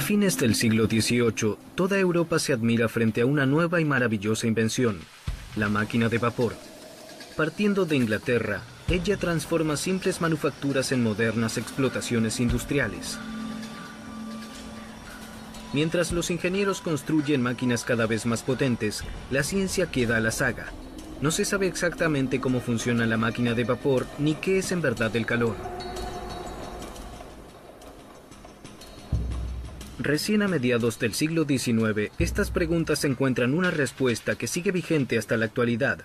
fines del siglo XVIII, toda Europa se admira frente a una nueva y maravillosa invención, la máquina de vapor. Partiendo de Inglaterra, ella transforma simples manufacturas en modernas explotaciones industriales. Mientras los ingenieros construyen máquinas cada vez más potentes, la ciencia queda a la saga. No se sabe exactamente cómo funciona la máquina de vapor ni qué es en verdad el calor. Recién a mediados del siglo XIX, estas preguntas encuentran una respuesta que sigue vigente hasta la actualidad.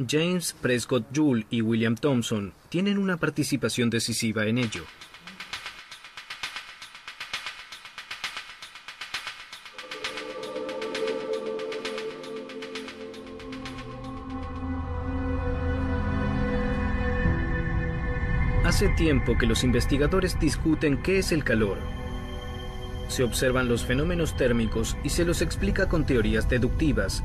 James Prescott Joule y William Thomson tienen una participación decisiva en ello. Hace tiempo que los investigadores discuten qué es el calor. Se observan los fenómenos térmicos y se los explica con teorías deductivas.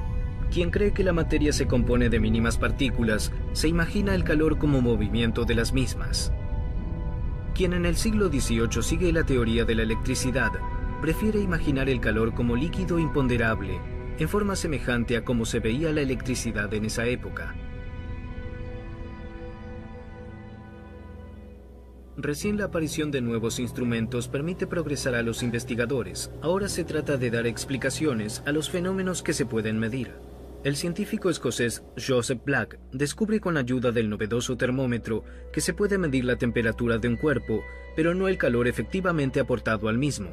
Quien cree que la materia se compone de mínimas partículas, se imagina el calor como movimiento de las mismas. Quien en el siglo XVIII sigue la teoría de la electricidad, prefiere imaginar el calor como líquido imponderable, en forma semejante a cómo se veía la electricidad en esa época. Recién la aparición de nuevos instrumentos permite progresar a los investigadores. Ahora se trata de dar explicaciones a los fenómenos que se pueden medir. El científico escocés Joseph Black descubre con ayuda del novedoso termómetro que se puede medir la temperatura de un cuerpo, pero no el calor efectivamente aportado al mismo.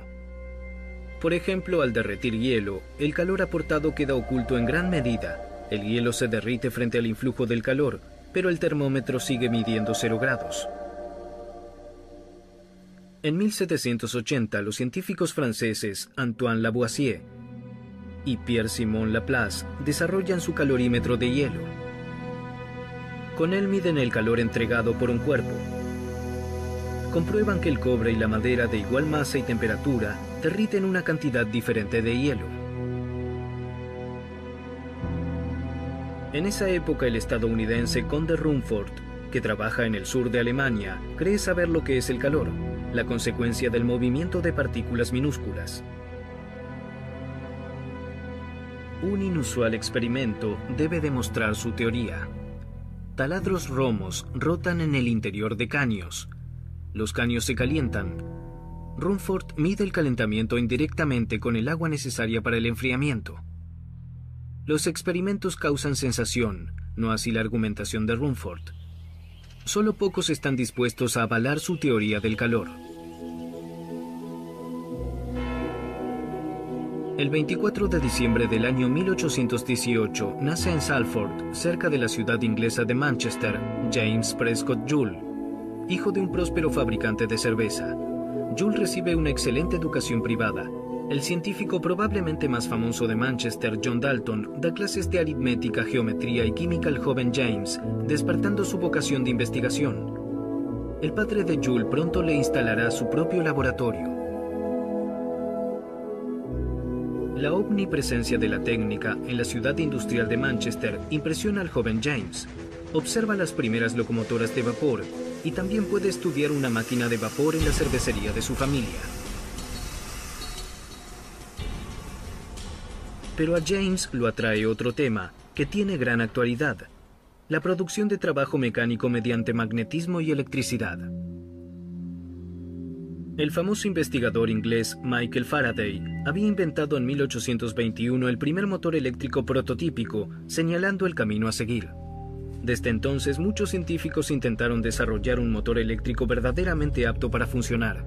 Por ejemplo, al derretir hielo, el calor aportado queda oculto en gran medida. El hielo se derrite frente al influjo del calor, pero el termómetro sigue midiendo 0 grados. En 1780, los científicos franceses Antoine Lavoisier y Pierre-Simon Laplace desarrollan su calorímetro de hielo. Con él miden el calor entregado por un cuerpo. Comprueban que el cobre y la madera de igual masa y temperatura derriten una cantidad diferente de hielo. En esa época, el estadounidense Conde Rumford, que trabaja en el sur de Alemania, cree saber lo que es el calor, la consecuencia del movimiento de partículas minúsculas. Un inusual experimento debe demostrar su teoría. Taladros romos rotan en el interior de caños. Los caños se calientan. Rumford mide el calentamiento indirectamente con el agua necesaria para el enfriamiento. Los experimentos causan sensación, no así la argumentación de Rumford. Solo pocos están dispuestos a avalar su teoría del calor. El 24 de diciembre del año 1818 nace en Salford, cerca de la ciudad inglesa de Manchester, James Prescott Joule, hijo de un próspero fabricante de cerveza. Joule recibe una excelente educación privada. El científico probablemente más famoso de Manchester, John Dalton, da clases de aritmética, geometría y química al joven James, despertando su vocación de investigación. El padre de Joule pronto le instalará su propio laboratorio. La omnipresencia de la técnica en la ciudad industrial de Manchester impresiona al joven James. Observa las primeras locomotoras de vapor y también puede estudiar una máquina de vapor en la cervecería de su familia. Pero a James lo atrae otro tema, que tiene gran actualidad: la producción de trabajo mecánico mediante magnetismo y electricidad. El famoso investigador inglés Michael Faraday había inventado en 1821 el primer motor eléctrico prototípico, señalando el camino a seguir. Desde entonces, muchos científicos intentaron desarrollar un motor eléctrico verdaderamente apto para funcionar.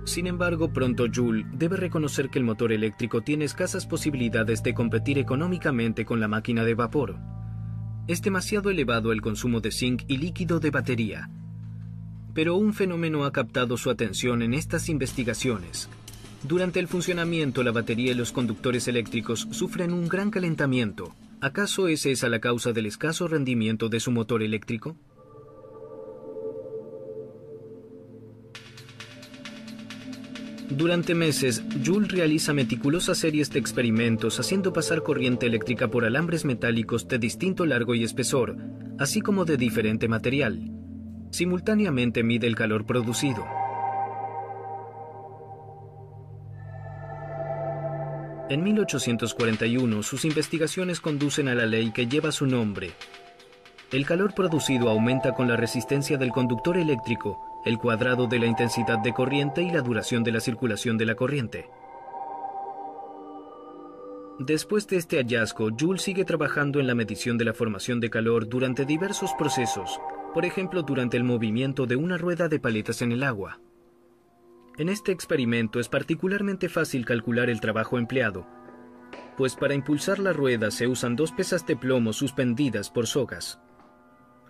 Sin embargo, pronto Joule debe reconocer que el motor eléctrico tiene escasas posibilidades de competir económicamente con la máquina de vapor. Es demasiado elevado el consumo de zinc y líquido de batería. Pero un fenómeno ha captado su atención en estas investigaciones. Durante el funcionamiento, la batería y los conductores eléctricos sufren un gran calentamiento. ¿Acaso esa es la causa del escaso rendimiento de su motor eléctrico? Durante meses, Joule realiza meticulosas series de experimentos haciendo pasar corriente eléctrica por alambres metálicos de distinto largo y espesor, así como de diferente material. Simultáneamente mide el calor producido. En 1841, sus investigaciones conducen a la ley que lleva su nombre. El calor producido aumenta con la resistencia del conductor eléctrico, el cuadrado de la intensidad de corriente y la duración de la circulación de la corriente. Después de este hallazgo, Joule sigue trabajando en la medición de la formación de calor durante diversos procesos, por ejemplo durante el movimiento de una rueda de paletas en el agua. En este experimento es particularmente fácil calcular el trabajo empleado, pues para impulsar la rueda se usan dos pesas de plomo suspendidas por sogas.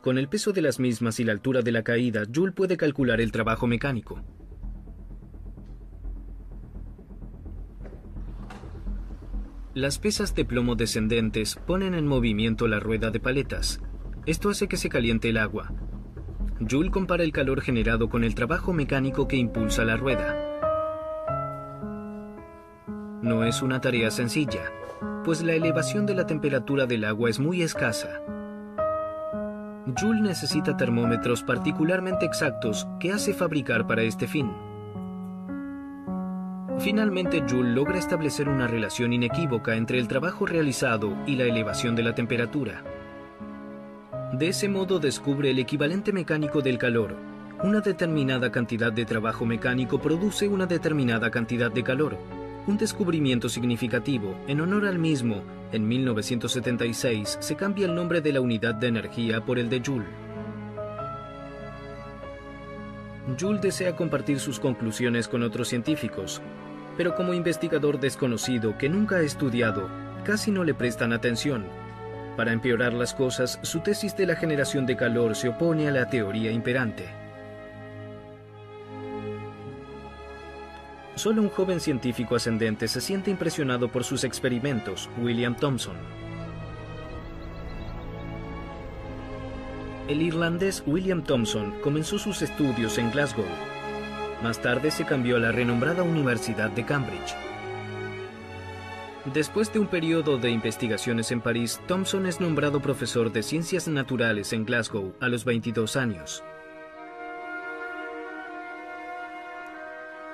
Con el peso de las mismas y la altura de la caída, Joule puede calcular el trabajo mecánico. Las pesas de plomo descendentes ponen en movimiento la rueda de paletas. Esto hace que se caliente el agua. Joule compara el calor generado con el trabajo mecánico que impulsa la rueda. No es una tarea sencilla, pues la elevación de la temperatura del agua es muy escasa. Joule necesita termómetros particularmente exactos que hace fabricar para este fin. Finalmente, Joule logra establecer una relación inequívoca entre el trabajo realizado y la elevación de la temperatura. De ese modo descubre el equivalente mecánico del calor. Una determinada cantidad de trabajo mecánico produce una determinada cantidad de calor. Un descubrimiento significativo. En honor al mismo, en 1976 se cambia el nombre de la unidad de energía por el de Joule. Joule desea compartir sus conclusiones con otros científicos, pero como investigador desconocido que nunca ha estudiado, casi no le prestan atención. Para empeorar las cosas, su tesis de la generación de calor se opone a la teoría imperante. Solo un joven científico ascendente se siente impresionado por sus experimentos, William Thomson. El irlandés William Thomson comenzó sus estudios en Glasgow. Más tarde se cambió a la renombrada Universidad de Cambridge. Después de un periodo de investigaciones en París, Thomson es nombrado profesor de Ciencias Naturales en Glasgow a los 22 años.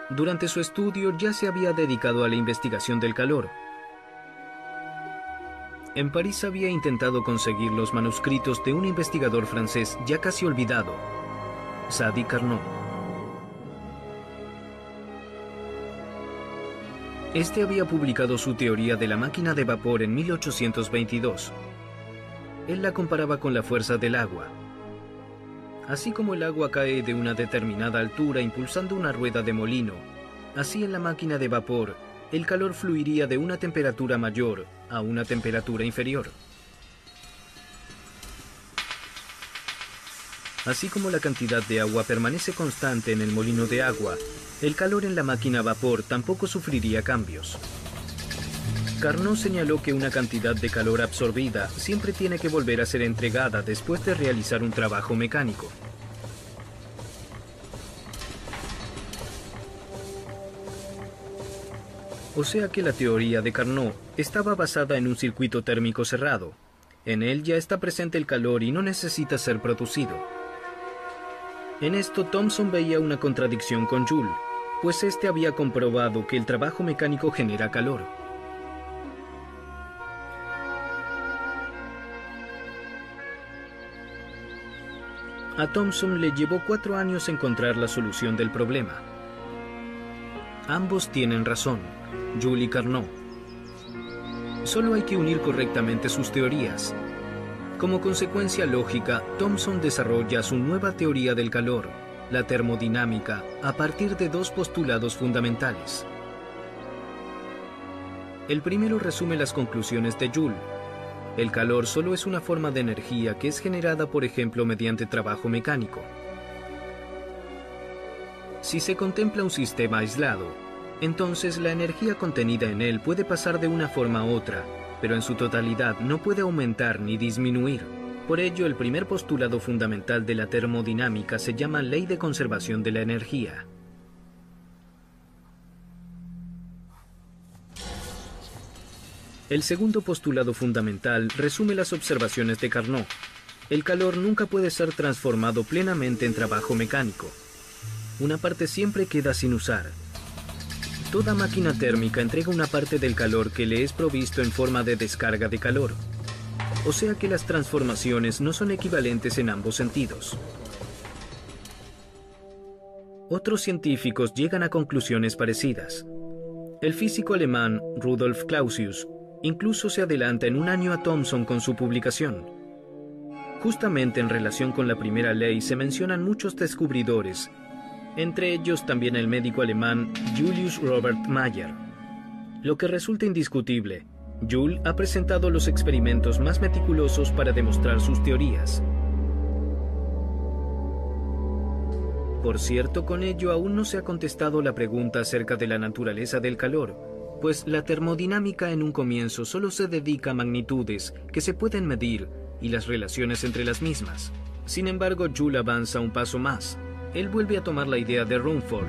Durante su estudio ya se había dedicado a la investigación del calor. En París había intentado conseguir los manuscritos de un investigador francés ya casi olvidado, Sadi Carnot. Este había publicado su teoría de la máquina de vapor en 1822. Él la comparaba con la fuerza del agua. Así como el agua cae de una determinada altura impulsando una rueda de molino, así en la máquina de vapor, el calor fluiría de una temperatura mayor a una temperatura inferior. Así como la cantidad de agua permanece constante en el molino de agua, el calor en la máquina a vapor tampoco sufriría cambios. Carnot señaló que una cantidad de calor absorbida siempre tiene que volver a ser entregada después de realizar un trabajo mecánico. O sea que la teoría de Carnot estaba basada en un circuito térmico cerrado. En él ya está presente el calor y no necesita ser producido. En esto Thomson veía una contradicción con Joule, pues este había comprobado que el trabajo mecánico genera calor. A Thomson le llevó 4 años encontrar la solución del problema. Ambos tienen razón, Joule y Carnot. Solo hay que unir correctamente sus teorías. Como consecuencia lógica, Thomson desarrolla su nueva teoría del calor, la termodinámica, a partir de 2 postulados fundamentales. El primero resume las conclusiones de Joule. El calor solo es una forma de energía que es generada, por ejemplo, mediante trabajo mecánico. Si se contempla un sistema aislado, entonces la energía contenida en él puede pasar de una forma a otra, pero en su totalidad no puede aumentar ni disminuir. Por ello, el primer postulado fundamental de la termodinámica se llama ley de conservación de la energía. El segundo postulado fundamental resume las observaciones de Carnot. El calor nunca puede ser transformado plenamente en trabajo mecánico. Una parte siempre queda sin usar. Toda máquina térmica entrega una parte del calor que le es provisto en forma de descarga de calor. O sea que las transformaciones no son equivalentes en ambos sentidos. Otros científicos llegan a conclusiones parecidas. El físico alemán Rudolf Clausius incluso se adelanta en un año a Thomson con su publicación. Justamente en relación con la primera ley se mencionan muchos descubridores, entre ellos también el médico alemán Julius Robert Mayer. Lo que resulta indiscutible, Joule ha presentado los experimentos más meticulosos para demostrar sus teorías. Por cierto, con ello aún no se ha contestado la pregunta acerca de la naturaleza del calor, pues la termodinámica en un comienzo solo se dedica a magnitudes que se pueden medir y las relaciones entre las mismas. Sin embargo, Joule avanza un paso más. Él vuelve a tomar la idea de Rumford,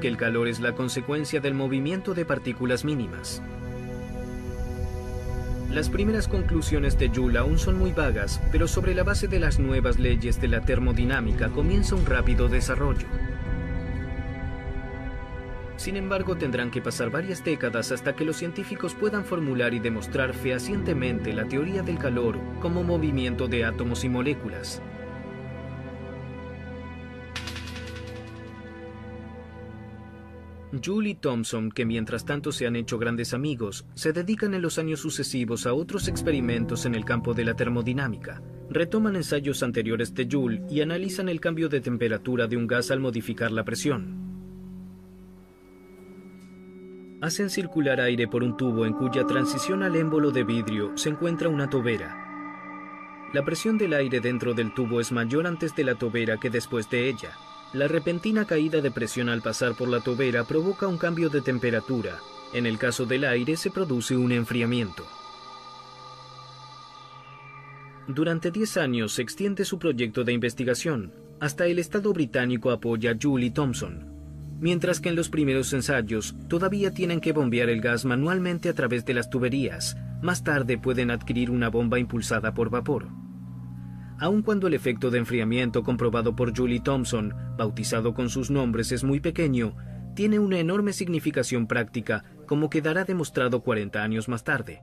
que el calor es la consecuencia del movimiento de partículas mínimas. Las primeras conclusiones de Joule aún son muy vagas, pero sobre la base de las nuevas leyes de la termodinámica comienza un rápido desarrollo. Sin embargo, tendrán que pasar varias décadas hasta que los científicos puedan formular y demostrar fehacientemente la teoría del calor como movimiento de átomos y moléculas. Joule y Thomson, que mientras tanto se han hecho grandes amigos, se dedican en los años sucesivos a otros experimentos en el campo de la termodinámica. Retoman ensayos anteriores de Joule y analizan el cambio de temperatura de un gas al modificar la presión. Hacen circular aire por un tubo en cuya transición al émbolo de vidrio se encuentra una tobera. La presión del aire dentro del tubo es mayor antes de la tobera que después de ella. La repentina caída de presión al pasar por la tobera provoca un cambio de temperatura. En el caso del aire se produce un enfriamiento. Durante 10 años se extiende su proyecto de investigación. Hasta el Estado británico apoya a Joule y Thomson. Mientras que en los primeros ensayos todavía tienen que bombear el gas manualmente a través de las tuberías. Más tarde pueden adquirir una bomba impulsada por vapor. Aun cuando el efecto de enfriamiento comprobado por Joule y Thomson, bautizado con sus nombres, es muy pequeño, tiene una enorme significación práctica, como quedará demostrado 40 años más tarde.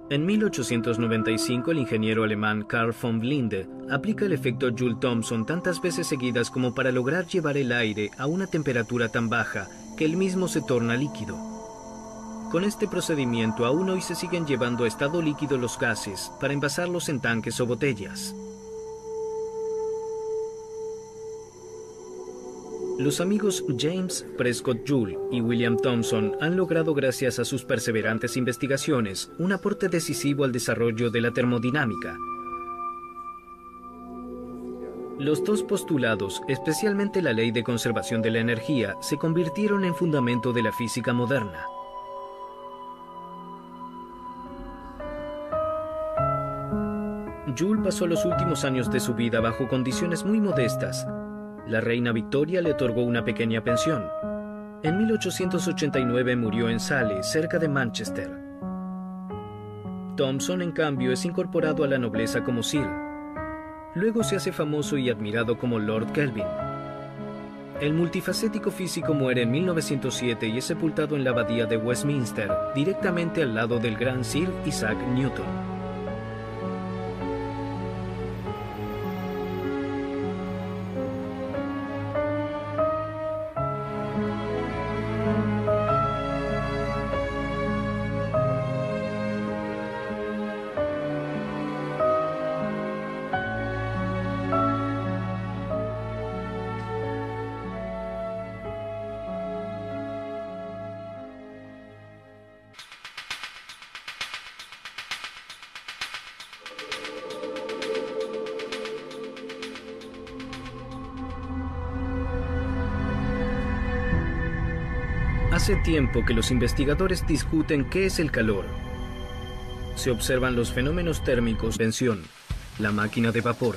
En 1895, el ingeniero alemán Carl von Linde aplica el efecto Joule-Thomson tantas veces seguidas como para lograr llevar el aire a una temperatura tan baja que el mismo se torna líquido. Con este procedimiento aún hoy se siguen llevando a estado líquido los gases para envasarlos en tanques o botellas. Los amigos James Prescott Joule y William Thomson han logrado, gracias a sus perseverantes investigaciones, un aporte decisivo al desarrollo de la termodinámica. Los dos postulados, especialmente la ley de conservación de la energía, se convirtieron en fundamento de la física moderna. Joule pasó los últimos años de su vida bajo condiciones muy modestas. La reina Victoria le otorgó una pequeña pensión. En 1889 murió en Sale, cerca de Manchester. Thomson, en cambio, es incorporado a la nobleza como Sir. Luego se hace famoso y admirado como Lord Kelvin. El multifacético físico muere en 1907 y es sepultado en la abadía de Westminster, directamente al lado del gran Sir Isaac Newton. Hace tiempo que los investigadores discuten qué es el calor. Se observan los fenómenos térmicos. Invención, la máquina de vapor.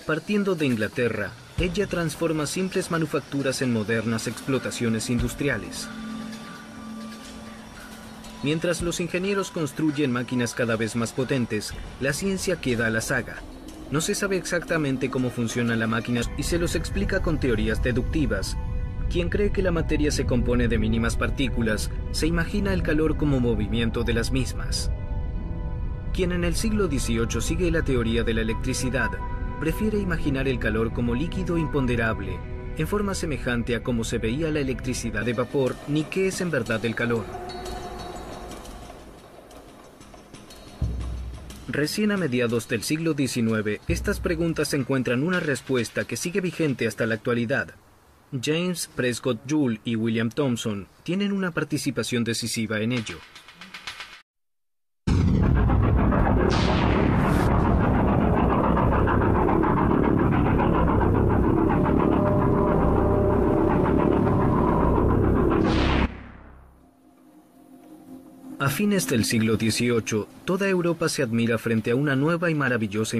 Partiendo de Inglaterra, ella transforma simples manufacturas en modernas explotaciones industriales. Mientras los ingenieros construyen máquinas cada vez más potentes, la ciencia queda a la saga. No se sabe exactamente cómo funciona la máquina y se los explica con teorías deductivas. Quien cree que la materia se compone de mínimas partículas, se imagina el calor como movimiento de las mismas. Quien en el siglo XVIII sigue la teoría de la electricidad, prefiere imaginar el calor como líquido imponderable, en forma semejante a cómo se veía la electricidad de vapor, ni qué es en verdad el calor. Recién a mediados del siglo XIX, estas preguntas encuentran una respuesta que sigue vigente hasta la actualidad. James Prescott Joule y William Thomson tienen una participación decisiva en ello. A fines del siglo XVIII, toda Europa se admira frente a una nueva y maravillosa